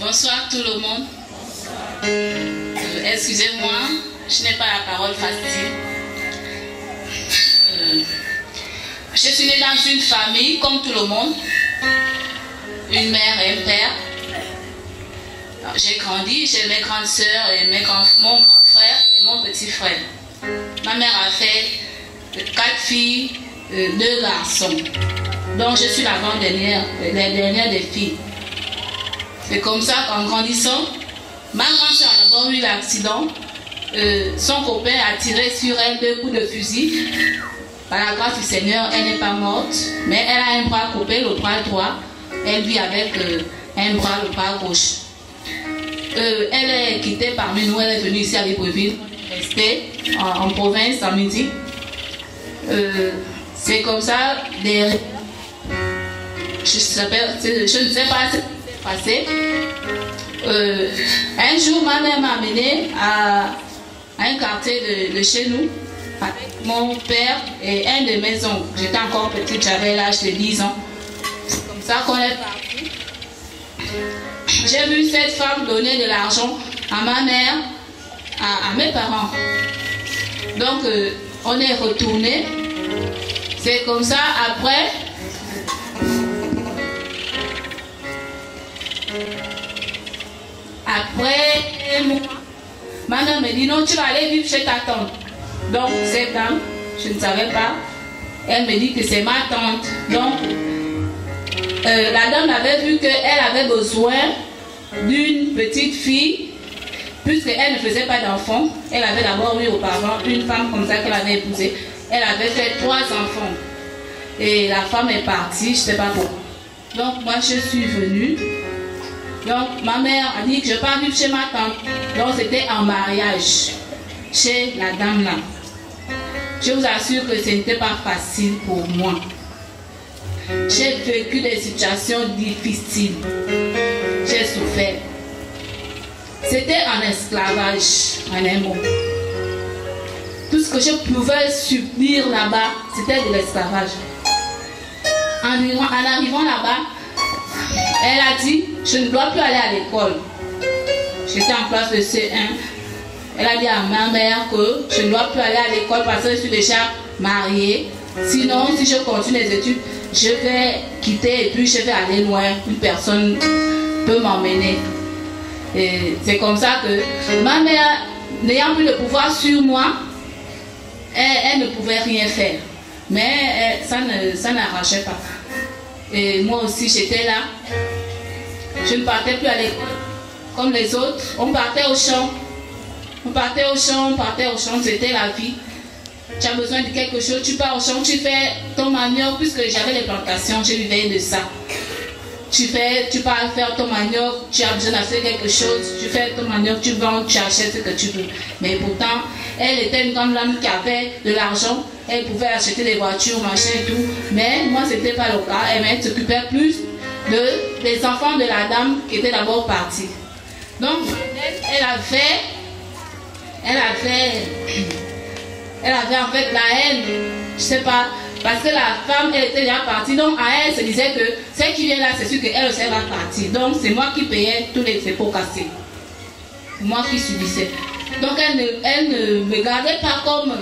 Bonsoir tout le monde. Excusez-moi, je n'ai pas la parole facile. Je suis née dans une famille comme tout le monde. Une mère et un père. J'ai grandi, j'ai mes grandes sœurs et mon grand frère et mon petit frère. Ma mère a fait 4 filles, 2 garçons. Donc je suis l'avant-dernière, la dernière des filles. C'est comme ça qu'en grandissant, ma grande sœur a d'abord eu l'accident. Son copain a tiré sur elle 2 coups de fusil. Par la grâce du Seigneur, elle n'est pas morte, mais elle a un bras coupé, le bras droit. Elle vit avec un bras, le bras gauche. Elle est quittée parmi nous, elle est venue ici à Libreville, restée en province, en midi. C'est comme ça, je ne sais pas ce qui s'est passé. Un jour, ma mère m'a amené à un quartier de chez nous, avec mon père et un de mes oncles. J'étais encore petite, j'avais l'âge de 10 ans. C'est comme ça qu'on est parti. J'ai vu cette femme donner de l'argent à ma mère, à mes parents. Donc, on est retourné. C'est comme ça, après, ma mère me dit non, tu vas aller vivre chez ta tante. Donc, cette dame, je ne savais pas, elle me dit que c'est ma tante. Donc, la dame avait vu qu'elle avait besoin d'une petite fille, puisqu'elle ne faisait pas d'enfants. Elle avait d'abord eu auparavant une femme comme ça qu'elle avait épousée. Elle avait fait 3 enfants. Et la femme est partie, je ne sais pas pourquoi. Donc, moi, je suis venue. Donc, ma mère a dit que je pars vivre chez ma tante. Donc, c'était en mariage chez la dame là. Je vous assure que ce n'était pas facile pour moi. J'ai vécu des situations difficiles. J'ai souffert. C'était en esclavage, en un mot. Tout ce que je pouvais subir là-bas, c'était de l'esclavage. En arrivant là-bas, elle a dit, je ne dois plus aller à l'école. J'étais en classe de C1. Elle a dit à ma mère que je ne dois plus aller à l'école parce que je suis déjà mariée. Sinon, si je continue les études, je vais quitter et puis je vais aller loin. Une personne peut m'emmener. Et c'est comme ça que ma mère, n'ayant plus de pouvoir sur moi, elle ne pouvait rien faire. Mais ça n'arrangeait pas. Et moi aussi, j'étais là. Je ne partais plus à l'école comme les autres. On partait au champ. On partait au champ, c'était la vie. Tu as besoin de quelque chose, tu pars au champ, tu fais ton manioc, puisque j'avais les plantations, je vivais de ça. Tu pars faire ton manioc, tu as besoin d'acheter quelque chose, tu fais ton manioc, tu vends, tu achètes ce que tu veux. Mais pourtant, elle était une grande dame qui avait de l'argent, elle pouvait acheter des voitures, machin et tout. Mais moi, ce n'était pas le cas, elle s'occupait plus des enfants de la dame qui était d'abord partie. Donc, elle avait en fait la haine, je sais pas, parce que la femme, elle était déjà partie, donc à elle se disait que celle qui vient là, c'est sûr qu'elle aussi va partir. Donc c'est moi qui payais tous les pots cassés. Moi qui subissais. Donc elle ne me gardait pas comme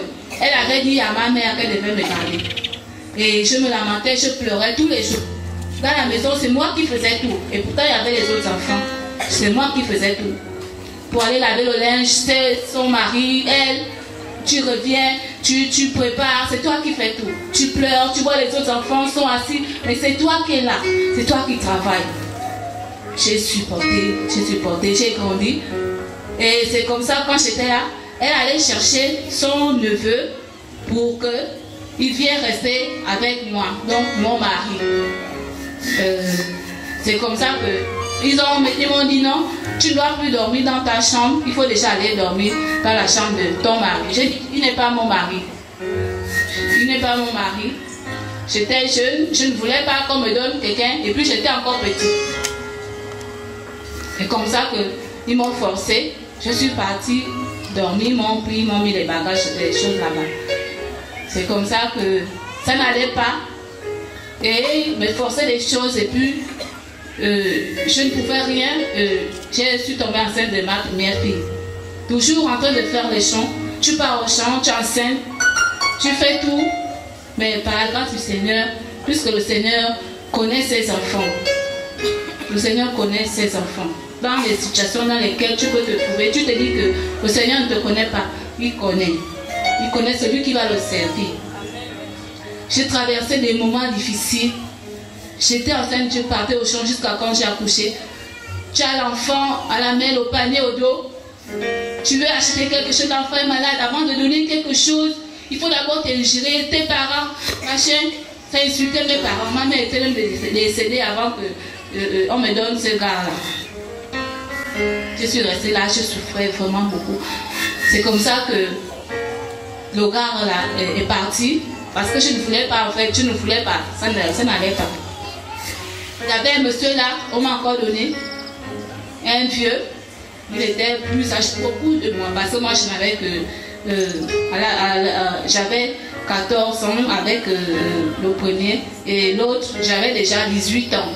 elle avait dit à ma mère qu'elle devait me garder. Et je me lamentais, je pleurais tous les jours. Dans la maison, c'est moi qui faisais tout. Et pourtant, il y avait les autres enfants. C'est moi qui faisais tout. Pour aller laver le linge, c'est son mari, elle, tu reviens, tu prépares, c'est toi qui fais tout. Tu pleures, tu vois les autres enfants sont assis, mais c'est toi qui es là, c'est toi qui travailles. J'ai supporté, j'ai grandi. Et c'est comme ça, quand j'étais là, elle allait chercher son neveu pour qu'il vienne rester avec moi, donc mon mari. C'est comme ça que ils m'ont dit non, tu ne dois plus dormir dans ta chambre, il faut déjà aller dormir dans la chambre de ton mari. J'ai dit, il n'est pas mon mari. Il n'est pas mon mari. J'étais jeune, je ne voulais pas qu'on me donne quelqu'un, et puis j'étais encore petite. Et comme ça qu'ils m'ont forcé, je suis partie dormir, ils m'ont mis les bagages, les choses là-bas. C'est comme ça que ça n'allait pas. Et ils me forçaient des choses, et puis je ne pouvais rien. Je suis tombée enceinte de ma première fille. Toujours en train de faire les chants. Tu pars au chant, tu enseignes, tu fais tout. Mais par la grâce du Seigneur, puisque le Seigneur connaît ses enfants. Le Seigneur connaît ses enfants. Dans les situations dans lesquelles tu peux te trouver, tu te dis que le Seigneur ne te connaît pas. Il connaît. Il connaît celui qui va le servir. J'ai traversé des moments difficiles. J'étais enceinte, je partais au champ jusqu'à quand j'ai accouché. Tu as l'enfant à la main, au panier, au dos. Tu veux acheter quelque chose, l'enfant est malade. Avant de donner quelque chose, il faut d'abord t'ingérer, tes parents, machin. Ça insultait mes parents. Ma mère était même décédée avant qu'on me donne ce gars-là. Je suis restée là, je souffrais vraiment beaucoup. C'est comme ça que le gars là est parti. Parce que je ne voulais pas, en fait, je ne voulais pas. Ça n'allait pas. Il y avait un monsieur là, on m'a encore donné. Un vieux. Il était plus âgé beaucoup de moi. Parce que moi, je n'avais que. J'avais 14 ans avec le premier. Et l'autre, j'avais déjà 18 ans.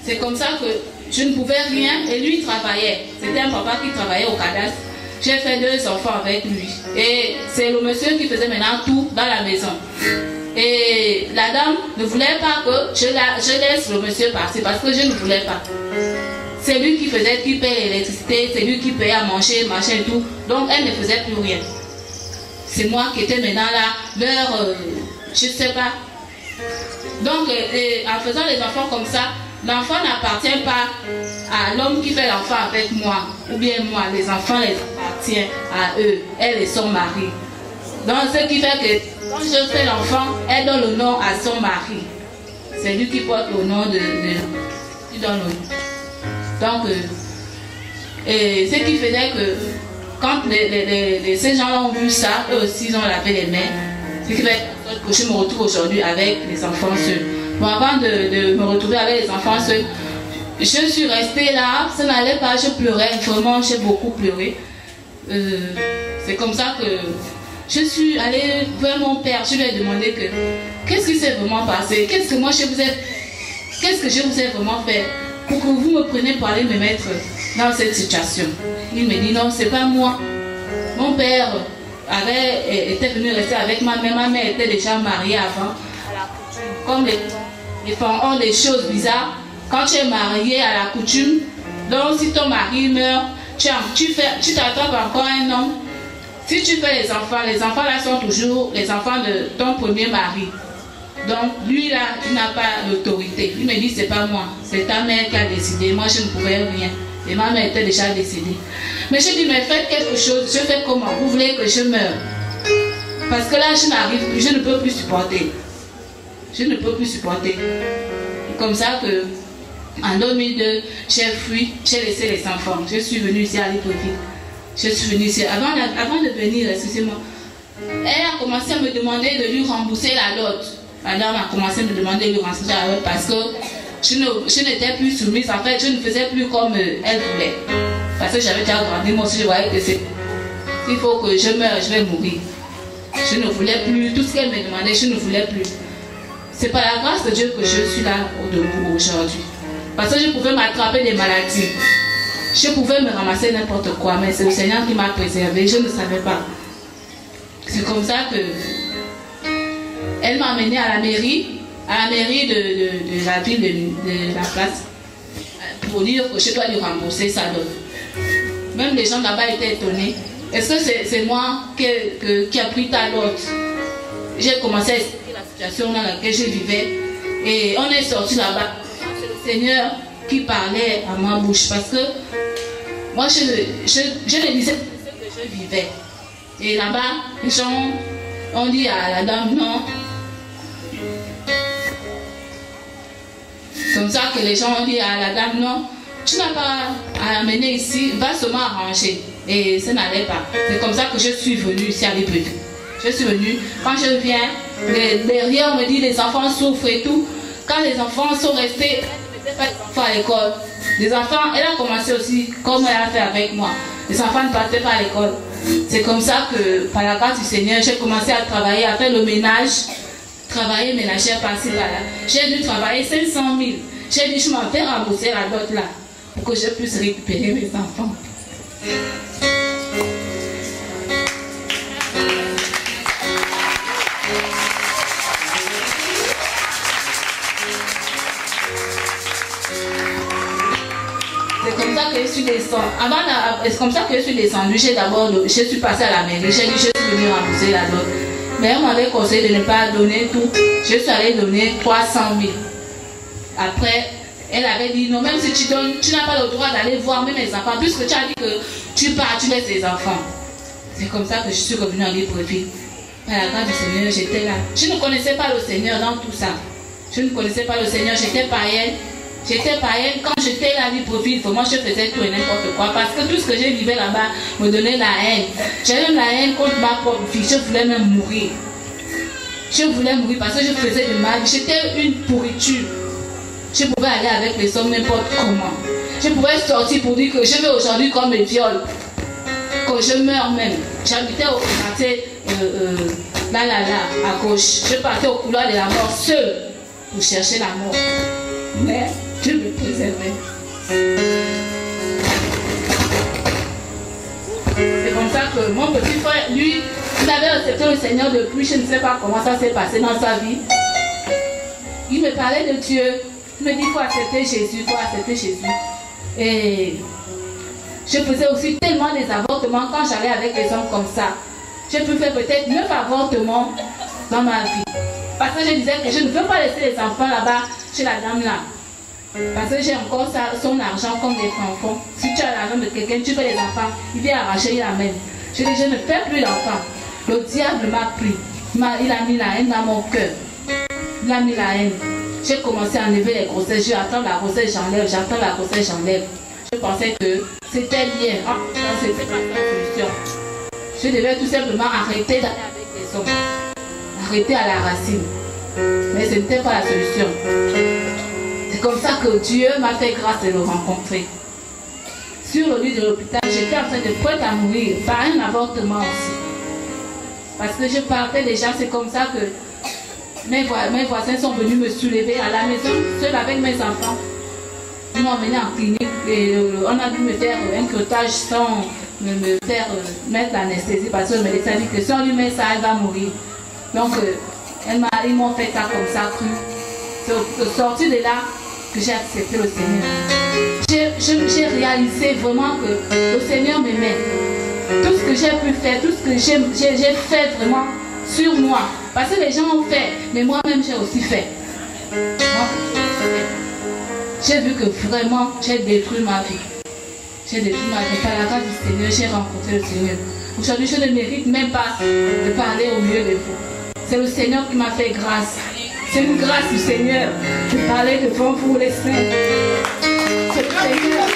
C'est comme ça que je ne pouvais rien. Et lui, il travaillait. C'était un papa qui travaillait au cadastre. J'ai fait 2 enfants avec lui. Et c'est le monsieur qui faisait maintenant tout dans la maison. Et la dame ne voulait pas que je laisse le monsieur partir parce que je ne voulais pas. C'est lui qui faisait, qui paye l'électricité, c'est lui qui payait à manger, machin et tout. Donc elle ne faisait plus rien. C'est moi qui étais maintenant là, je ne sais pas. Donc en faisant les enfants comme ça, l'enfant n'appartient pas à l'homme qui fait l'enfant avec moi, ou bien moi, les enfants les appartiennent à eux, elle et son mari. Donc ce qui fait que quand je fais l'enfant, elle donne le nom à son mari. C'est lui qui porte le nom qui donne le nom. Donc, ce qui faisait que quand ces gens ont vu ça, eux aussi ils ont lavé les mains. Ce qui fait que je me retrouve aujourd'hui avec les enfants seuls. Bon, avant de me retrouver avec les enfants seuls, je suis restée là, ça n'allait pas, je pleurais, vraiment j'ai beaucoup pleuré. C'est comme ça que je suis allée vers mon père, je lui ai demandé que qu'est-ce qui s'est vraiment passé, qu'est-ce que je vous ai vraiment fait pour que vous me preniez pour aller me mettre dans cette situation. Il me dit non, c'est pas moi. Mon père était venu rester avec ma mère était déjà mariée avant. Comme les femmes ont des choses bizarres, quand tu es marié à la coutume, donc si ton mari meurt, tu t'attrapes encore un homme. Si tu fais les enfants là sont toujours les enfants de ton premier mari. Donc lui là, il n'a pas l'autorité. Il me dit c'est pas moi, c'est ta mère qui a décidé. Moi je ne pouvais rien. Et ma mère était déjà décédée. Mais je dis mais faites quelque chose. Je fais comment? Vous voulez que je meure? Parce que là je n'arrive plus, je ne peux plus supporter. Je ne peux plus supporter. Comme ça que en 2002, j'ai fui, j'ai laissé les enfants. Je suis venue ici à Libreville. Je suis venue ici. Avant de venir, excusez-moi, elle a commencé à me demander de lui rembourser la dot. Madame a commencé à me demander de lui rembourser la dot parce que je n'étais plus soumise. En fait, je ne faisais plus comme elle voulait. Parce que j'avais déjà grandi, moi aussi je voyais que c'est. Il faut que je meure, je vais mourir. Je ne voulais plus. Tout ce qu'elle me demandait, je ne voulais plus. C'est par la grâce de Dieu que je suis là debout aujourd'hui. Parce que je pouvais m'attraper des maladies. Je pouvais me ramasser n'importe quoi, mais c'est le Seigneur qui m'a préservé. Je ne savais pas. C'est comme ça que elle m'a amenée à la mairie de la ville de la place, pour dire que je dois lui rembourser sa dot. Même les gens là-bas étaient étonnés. Est-ce que c'est moi qui a pris ta dot? J'ai commencé à expliquer la situation dans laquelle je vivais. Et on est sorti là-bas. C'est le Seigneur qui parlait à ma bouche. Parce que moi, je ne disais pas ce que je vivais. Et là-bas, les gens ont dit à la dame, non. Comme ça que les gens ont dit à la dame, non, tu n'as pas à amener ici, va seulement arranger. Et ça n'allait pas. C'est comme ça que je suis venue ici à Libreville. Je suis venue, quand je viens, derrière on me dit les enfants souffrent et tout. Quand les enfants sont restés, elle ne mettait pas les enfants à l'école. Les enfants, elle a commencé aussi comme elle a fait avec moi. Les enfants ne partaient pas à l'école. C'est comme ça que, par la grâce du Seigneur, j'ai commencé à travailler, à faire le ménage, travailler ménagère par-ci par-là. J'ai dû travailler 500 000. J'ai dit, je m'en fais rembourser la dot là pour que je puisse récupérer mes enfants. C'est comme ça que je suis descendue. C'est comme ça que je suis descendue. Je suis passée à la mairie. J'ai dit, je suis venue rembourser la dot. Mais on m'avait conseillé de ne pas donner tout. Je suis allée donner 300 000. Après, elle avait dit, non, même si tu donnes, tu n'as pas le droit d'aller voir même les enfants, puisque tu as dit que tu pars, tu laisses les enfants. C'est comme ça que je suis revenue en Libreville. À la grâce du Seigneur, j'étais là. Je ne connaissais pas le Seigneur dans tout ça. Je ne connaissais pas le Seigneur, j'étais païenne. J'étais païenne. Quand j'étais à Libreville, moi je faisais tout et n'importe quoi. Parce que tout ce que j'ai vivais là-bas me donnait la haine. J'avais la haine contre ma propre fille. Je voulais même mourir. Je voulais mourir parce que je faisais du mal. J'étais une pourriture. Je pouvais aller avec les hommes n'importe comment. Je pouvais sortir pour dire que je veux aujourd'hui qu'on me viole. Que je meurs même. J'habitais au quartier là, à gauche. Je partais au couloir de la mort seule pour chercher la mort. Mais Dieu me préservait. C'est comme ça que mon petit frère, lui, il avait accepté le Seigneur depuis, je ne sais pas comment ça s'est passé dans sa vie. Il me parlait de Dieu. Il me dit, il faut accepter Jésus, il faut accepter Jésus. Et je faisais aussi tellement des avortements quand j'allais avec les hommes comme ça. J'ai pu faire peut-être 9 avortements dans ma vie. Parce que je disais que je ne veux pas laisser les enfants là-bas chez la dame là. Parce que j'ai encore son argent comme des enfants. Si tu as l'argent de quelqu'un, tu fais les enfants, il vient arracher, il amène. Je dis, je ne fais plus d'enfants. Le diable m'a pris. Il a mis la haine dans mon cœur. Il a mis la haine. J'ai commencé à enlever les grossesses. J'attends la grossesse, j'enlève. J'attends la grossesse, j'enlève. Je pensais que c'était lié. Ah, c'était pas la solution. Je devais tout simplement arrêter d'aller avec les hommes. Arrêter à la racine. Mais ce n'était pas la solution. C'est comme ça que Dieu m'a fait grâce de le rencontrer. Sur le lit de l'hôpital, j'étais en train de prête à mourir par un avortement aussi. Parce que je partais déjà, c'est comme ça que mes voisins sont venus me soulever à la maison, seul avec mes enfants. Ils m'ont emmené en clinique et on a dû me faire un crottage sans me faire mettre l'anesthésie parce que le médecin dit que si on lui met ça, elle va mourir. Donc, ils m'ont fait ça comme ça, cru. C'est sorti de là que j'ai accepté le Seigneur. J'ai réalisé vraiment que le Seigneur m'aimait. Tout ce que j'ai pu faire, tout ce que j'ai fait vraiment sur moi. Parce que les gens ont fait, mais moi-même j'ai aussi fait. J'ai vu que vraiment j'ai détruit ma vie. J'ai détruit ma vie. Par la grâce du Seigneur, j'ai rencontré le Seigneur. Aujourd'hui, je ne mérite même pas de parler au milieu de vous. C'est le Seigneur qui m'a fait grâce. C'est une grâce du Seigneur de parler devant vous les saints. C'est le Seigneur.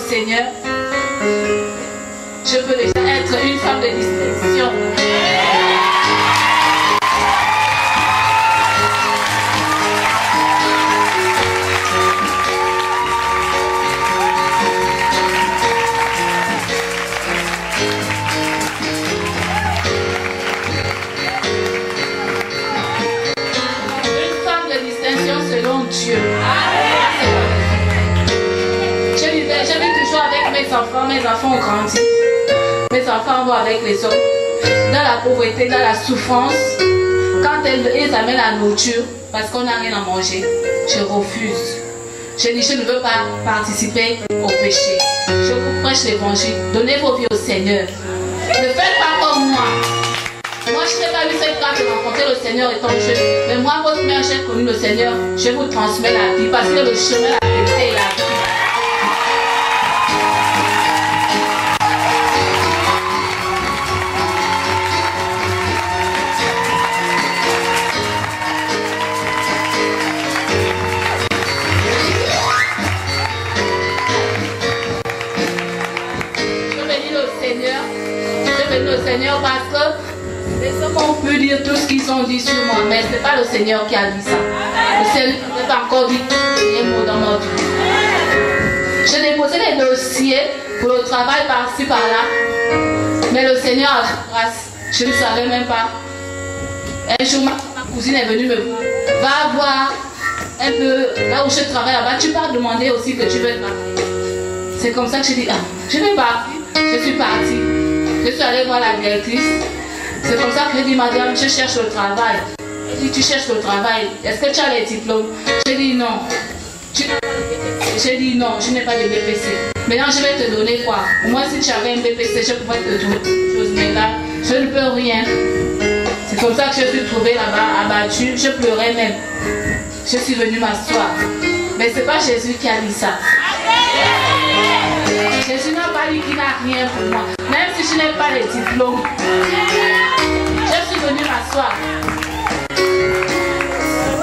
Seigneur, je peux déjà être une femme de distinction. Une femme de distinction selon Dieu. Mes enfants ont grandi. Mes enfants vont avec les autres. Dans la pauvreté, dans la souffrance. Quand ils amènent la nourriture, parce qu'on n'a rien à manger, je refuse. Je dis, je ne veux pas participer au péché. Je vous prêche l'évangile. Donnez vos vies au Seigneur. Ne faites pas comme moi. Moi, je n'ai pas eu cette grâce de rencontrer le Seigneur étant jeune. Mais moi, votre mère, j'ai connu le Seigneur. Je vous transmets la vie parce que le chemin, la vérité et la vie. donne au Seigneur parce que les hommes ont pu dire tout ce qu'ils ont dit sur moi, mais ce n'est pas le Seigneur qui a dit ça. Le Seigneur n'a pas encore dit les mots dans notre vie. J'ai déposé les dossiers pour le travail par-ci par-là, mais le Seigneur a fait grâce. Je ne savais même pas. Un jour, ma cousine est venue me voir. Va voir un peu là où je travaille là-bas. Tu peux demander aussi que tu veux travailler. C'est comme ça que j'ai dit, ah, je vais partir. Je suis partie. Je suis allée voir la directrice. C'est comme ça que j'ai dit, madame, je cherche le travail. Elle dit, tu cherches le travail. Est-ce que tu as les diplômes? J'ai dit non. J'ai dit non, je n'ai pas de BPC. Maintenant, je vais te donner quoi? Au moins, si tu avais un BPC, je pourrais te donner quelque chose. Mais là, je ne peux rien. C'est comme ça que je suis trouvée là-bas, abattue. Je pleurais même. Je suis venue m'asseoir. Mais ce n'est pas Jésus qui a dit ça. Jésus n'a pas dit qu'il n'a rien pour moi. Même si je n'ai pas les diplômes. Je suis venue m'asseoir.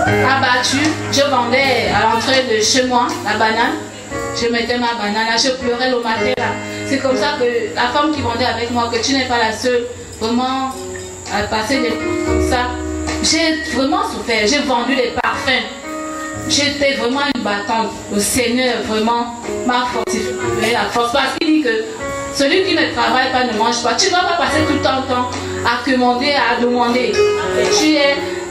Abattue, je vendais à l'entrée de chez moi la banane. Je mettais ma banane là, je pleurais le matin là. C'est comme ça que la femme qui vendait avec moi, que tu n'es pas la seule, vraiment à passer des coups comme ça. J'ai vraiment souffert, j'ai vendu des parfums. J'étais vraiment une battante. Le Seigneur vraiment m'a fortifié, m'a donné la force. Parce qu'il dit que celui qui ne travaille pas ne mange pas. Tu ne dois pas passer tout ton temps à commander, à demander.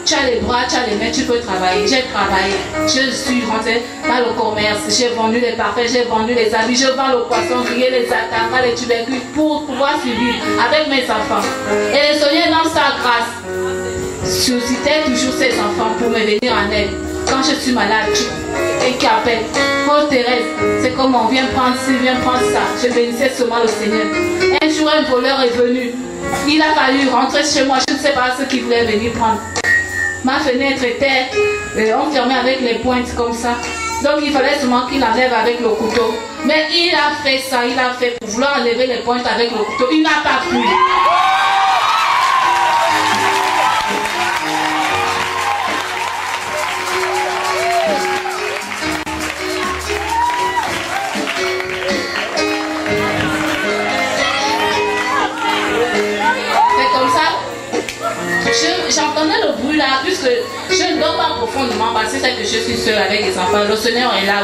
Tu as les bras, tu as les mains, tu peux travailler. J'ai travaillé. Je suis rentrée dans le commerce. J'ai vendu les parfums, j'ai vendu les habits. Je vends le poisson grillé, les ataras, les tubercules pour pouvoir survivre avec mes enfants. Et le Seigneur, dans sa grâce, suscitait toujours ses enfants pour me venir en aide. Quand je suis malade, et qui appelle, oh Thérèse, c'est comme on vient prendre ci, vient prendre ça. Je bénissais seulement le Seigneur. Un jour, un voleur est venu. Il a fallu rentrer chez moi. Je ne sais pas ce qu'il voulait venir prendre. Ma fenêtre était enfermée avec les pointes comme ça. Donc il fallait seulement qu'il enlève avec le couteau. Mais il a fait ça, il a fait pour vouloir enlever les pointes avec le couteau. Il n'a pas pu. J'entendais le bruit là, puisque je ne dors pas profondément parce que c'est que je suis seule avec les enfants. Le Seigneur est là.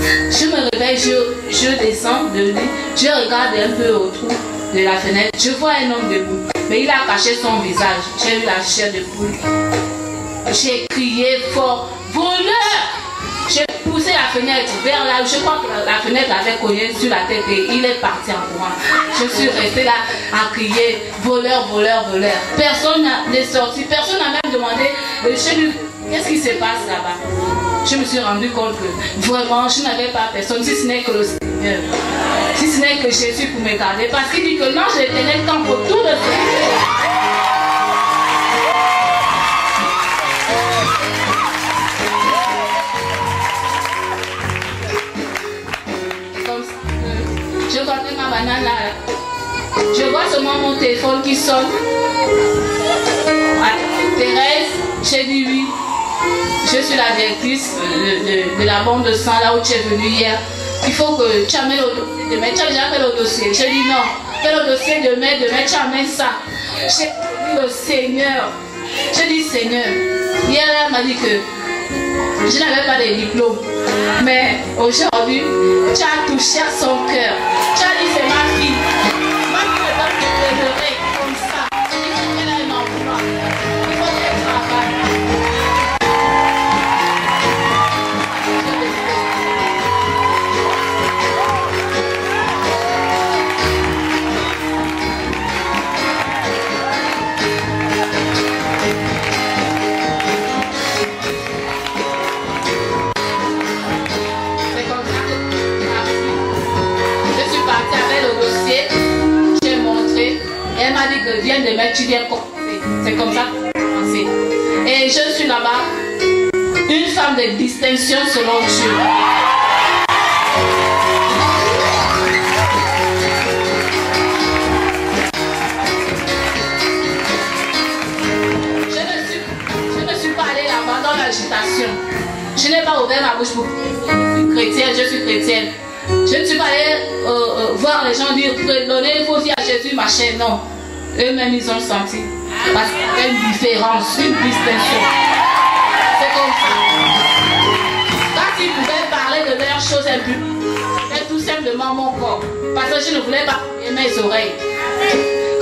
Je me réveille, je descends de lit, je regarde un peu autour de la fenêtre. Je vois un homme debout, mais il a caché son visage. J'ai eu la chair de poule. J'ai crié fort, voleur! J'ai poussé la fenêtre vers là, je crois que la fenêtre avait cogné sur la tête et il est parti en courant. Je suis restée là à crier, voleur, voleur, voleur. Personne n'est sorti, personne n'a même demandé chez lui, qu'est-ce qui se passe là-bas. Je me suis rendu compte que vraiment je n'avais pas personne, si ce n'est que le Seigneur, si ce n'est que Jésus pour me garder. Parce qu'il dit que l'ange de l'Éternel campe autour de ce. Je vendais ma banane là. Je vois seulement mon téléphone qui sonne. Thérèse, j'ai dit oui. Je suis la directrice de la banque de sang là où tu es venue hier. Il faut que tu amènes le dossier demain. Tu as déjà fait le dossier. J'ai dit non. Fais le dossier demain tu amènes ça. J'ai dit le Seigneur. J'ai dit Seigneur. Hier elle m'a dit que je n'avais pas de diplôme. Mais aujourd'hui, tu as touché à son cœur. Tu as dit c'est ma fille. Ma fille ne doit pas pleurer comme ça. Il faut qu'elle ait un emploi. Il faut qu'elle travaille. Elle m'a dit que viens demain, tu viens commencer. C'est comme ça que j'ai commencé. Et je suis là-bas, une femme de distinction selon Dieu. Je ne suis pas allée là-bas dans l'agitation. Je n'ai pas ouvert ma bouche pour dire je suis chrétienne, je suis chrétienne. Je Je ne suis pas allée voir les gens dire donnez vos vies à Jésus, machin. Non. Eux-mêmes, ils ont senti. Parce qu'il y a une différence, une distinction. C'est comme ça. Quand ils pouvaient parler de leurs choses impudiques, c'était tout simplement mon corps. Parce que je ne voulais pas aimer mes oreilles.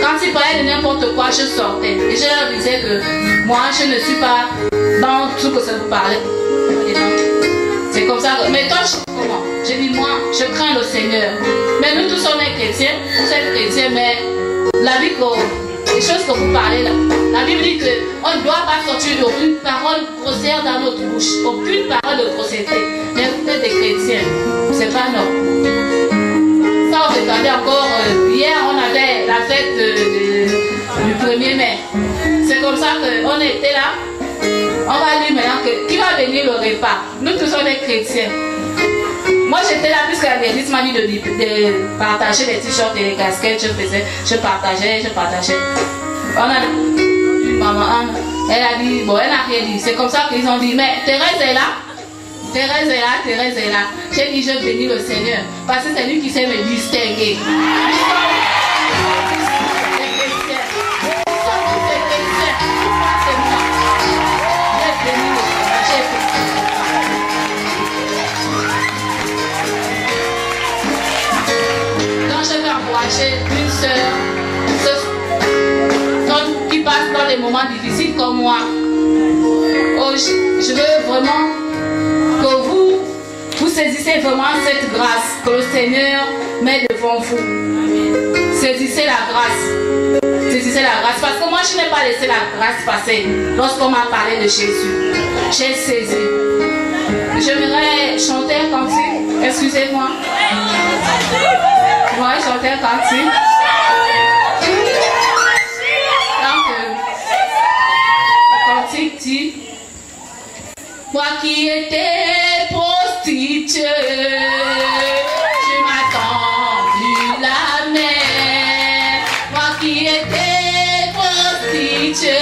Quand ils parlaient de n'importe quoi, je sortais. Et je leur disais que moi, je ne suis pas dans tout ce que ça vous parlait. C'est comme ça. Mais toi, comment? J'ai dit, moi, je crains le Seigneur. Mais nous tous, on est chrétiens. Vous êtes chrétiens, mais la vie, les choses que vous parlez là, la Bible dit qu'on ne doit pas sortir aucune parole grossière dans notre bouche. Aucune parole de grossièreté. Mais vous êtes des chrétiens. C'est pas normal. Ça, on regardait encore. Hier, on avait la fête du 1er mai. C'est comme ça qu'on était là. On va dire maintenant que qui va venir le repas? Nous tous on est chrétiens. Moi j'étais là puisque la Béatrice m'a dit de partager les t-shirts et les casquettes. Je partageais. On a une maman, elle a dit, bon elle n'a rien dit. C'est comme ça qu'ils ont dit, mais Thérèse est là. Thérèse est là. J'ai dit je bénis le Seigneur. Parce que c'est lui qui sait me distinguer. Une soeur qui passe dans des moments difficiles comme moi. Oh, je veux vraiment que vous saisissez vraiment cette grâce que le Seigneur met devant vous. Saisissez la grâce. Saisissez la grâce. Parce que moi, je n'ai pas laissé la grâce passer lorsqu'on m'a parlé de Jésus. J'ai saisi. J'aimerais chanter un cantique. Excusez-moi. Moi, chanter un cantique. Donc, le cantique dit: moi qui étais prostituée, je m'attendis la mer. Moi qui étais prostituée,